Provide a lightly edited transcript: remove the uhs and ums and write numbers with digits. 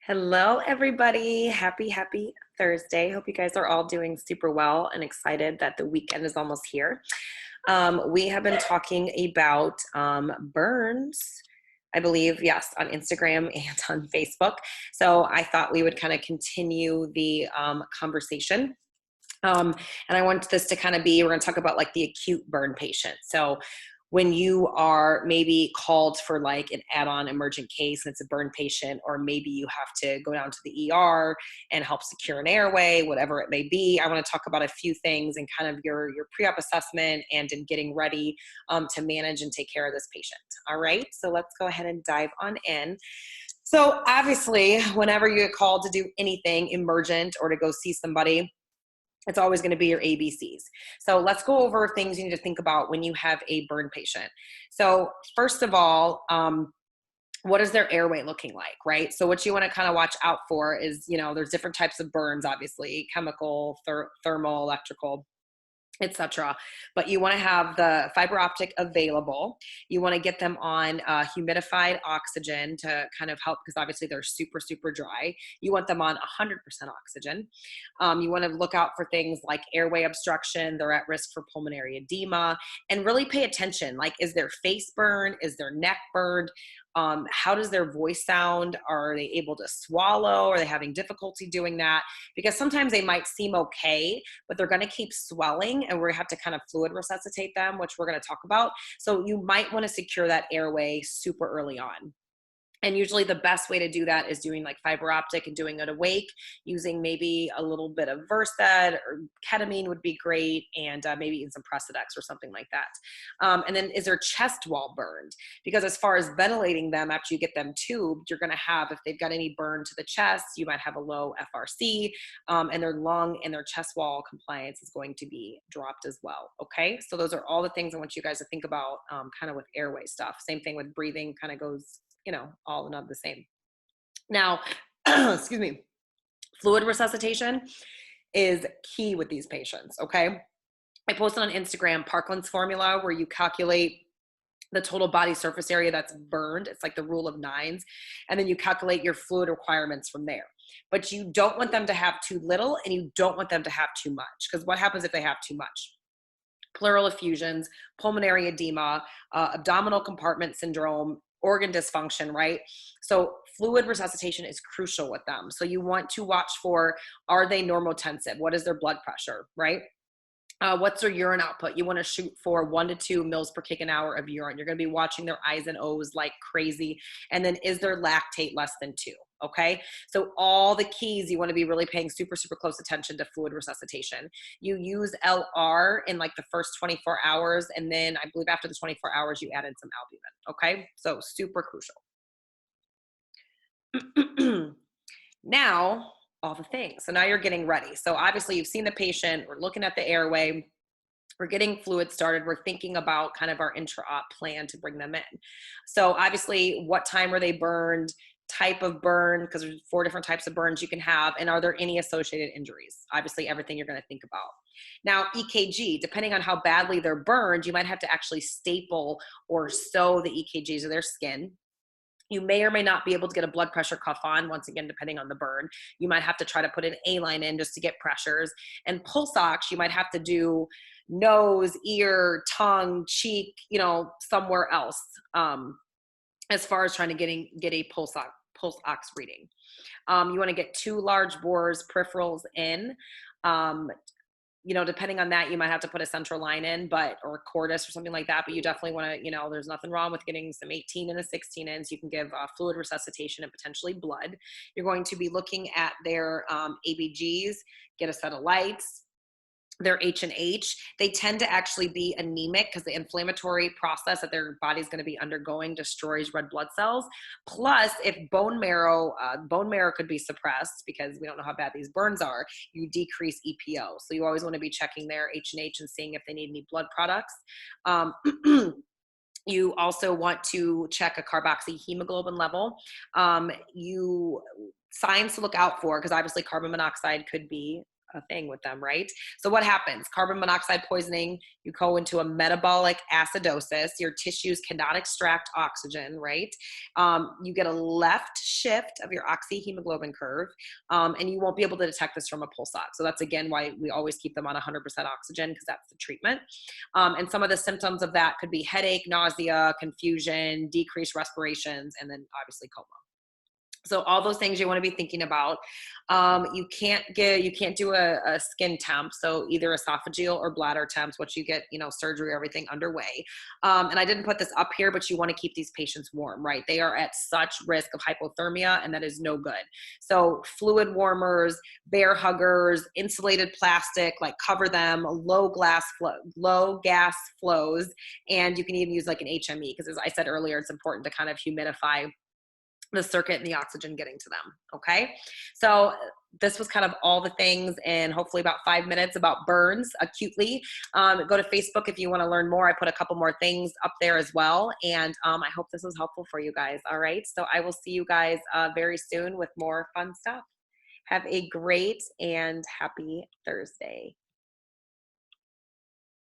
Hello, everybody. Happy Thursday. Hope you guys are all doing super well and excited that the weekend is almost here. We have been talking about burns, I believe, yes, on Instagram and on Facebook. So I thought we would kind of continue the conversation. And I want this to kind of be, we're going to talk about like the acute burn patient. So when you are maybe called for like an add-on emergent case and it's a burn patient, or maybe you have to go down to the ER and help secure an airway, whatever it may be. I want to talk about a few things and kind of your pre-op assessment and in getting ready to manage and take care of this patient. All right, so let's go ahead and dive on in. So obviously, whenever you get called to do anything emergent or to go see somebody, it's always going to be your ABCs. So let's go over things you need to think about when you have a burn patient. So first of all, what is their airway looking like, right? So what you want to kind of watch out for is, there's different types of burns, obviously, chemical, thermal, electrical, etc. But you want to have the fiber optic available. You want to get them on humidified oxygen to kind of help, because obviously they're super, super dry. You want them on 100% oxygen. You want to look out for things like airway obstruction. They're at risk for pulmonary edema, and really pay attention. Like, is their face burned? Is their neck burned? How does their voice sound? Are they able to swallow? Are they having difficulty doing that? Because sometimes they might seem okay, but they're going to keep swelling, and we're going to have to kind of fluid resuscitate them, which we're going to talk about. So you might want to secure that airway super early on. And usually the best way to do that is doing like fiber optic and doing it awake, using maybe a little bit of Versed or ketamine would be great, and maybe even some Precedex or something like that. And then is their chest wall burned? Because as far as ventilating them after you get them tubed, you're going to have, if they've got any burn to the chest, you might have a low FRC, and their lung and their chest wall compliance is going to be dropped as well. Okay, so those are all the things I want you guys to think about, kind of with airway stuff. Same thing with breathing, kind of goes all and of the same. Now, excuse me, fluid resuscitation is key with these patients, okay? I posted on Instagram Parkland's formula, where you calculate the total body surface area that's burned. It's like the rule of nines. And then you calculate your fluid requirements from there. But you don't want them to have too little, and you don't want them to have too much, because what happens if they have too much? Pleural effusions, pulmonary edema, abdominal compartment syndrome, organ dysfunction, right? So fluid resuscitation is crucial with them. So you want to watch for, are they normotensive? What is their blood pressure, right? What's their urine output? You want to shoot for 1 to 2 mils per kg an hour of urine. You're going to be watching their I's and O's like crazy. And then is their lactate less than 2? Okay. So all the keys, you want to be really paying super, super close attention to fluid resuscitation. You use LR in like the first 24 hours. And then I believe after the 24 hours, you added some albumin. Okay. So super crucial. Now, all the things. So now you're getting ready. So obviously you've seen the patient, we're looking at the airway, we're getting fluid started, we're thinking about kind of our intra-op plan to bring them in. So obviously, what time were they burned, type of burn, because there's 4 different types of burns you can have, and are there any associated injuries? Obviously, everything you're going to think about. Now, EKG, depending on how badly they're burned, you might have to actually staple or sew the EKGs of their skin. You may or may not be able to get a blood pressure cuff on, once again, depending on the burn. You might have to try to put an A-line in just to get pressures. And pulse ox, you might have to do nose, ear, tongue, cheek, somewhere else, as far as trying to get a pulse ox reading. You want to get 2 large bores peripherals in. Depending on that, you might have to put a central line in, or cordis or something like that. But you definitely want to, there's nothing wrong with getting some 18 and a 16 in. So you can give fluid resuscitation and potentially blood. You're going to be looking at their ABGs, get a set of lights. Their H&H, they tend to actually be anemic because the inflammatory process that their body's going to be undergoing destroys red blood cells. Plus, if bone marrow could be suppressed, because we don't know how bad these burns are, you decrease EPO. So you always want to be checking their H&H and seeing if they need any blood products. You also want to check a carboxyhemoglobin level. Signs to look out for, because obviously carbon monoxide could be a thing with them, right? So what happens? Carbon monoxide poisoning, you go into a metabolic acidosis. Your tissues cannot extract oxygen, right? You get a left shift of your oxy-hemoglobin curve, and you won't be able to detect this from a pulse ox. So that's again why we always keep them on 100% oxygen, because that's the treatment. And some of the symptoms of that could be headache, nausea, confusion, decreased respirations, and then obviously coma. So all those things you want to be thinking about. You can't do a skin temp, so either esophageal or bladder temps, which you get, surgery, everything underway. And I didn't put this up here, but you want to keep these patients warm, right? They are at such risk of hypothermia, and that is no good. So fluid warmers, bear huggers, insulated plastic, like cover them, low gas flows, and you can even use like an HME, because as I said earlier, it's important to kind of humidify the circuit and the oxygen getting to them. Okay. So this was kind of all the things in hopefully about 5 minutes about burns acutely. Go to Facebook if you want to learn more. I put a couple more things up there as well. And I hope this was helpful for you guys. All right. So I will see you guys very soon with more fun stuff. Have a great and happy Thursday.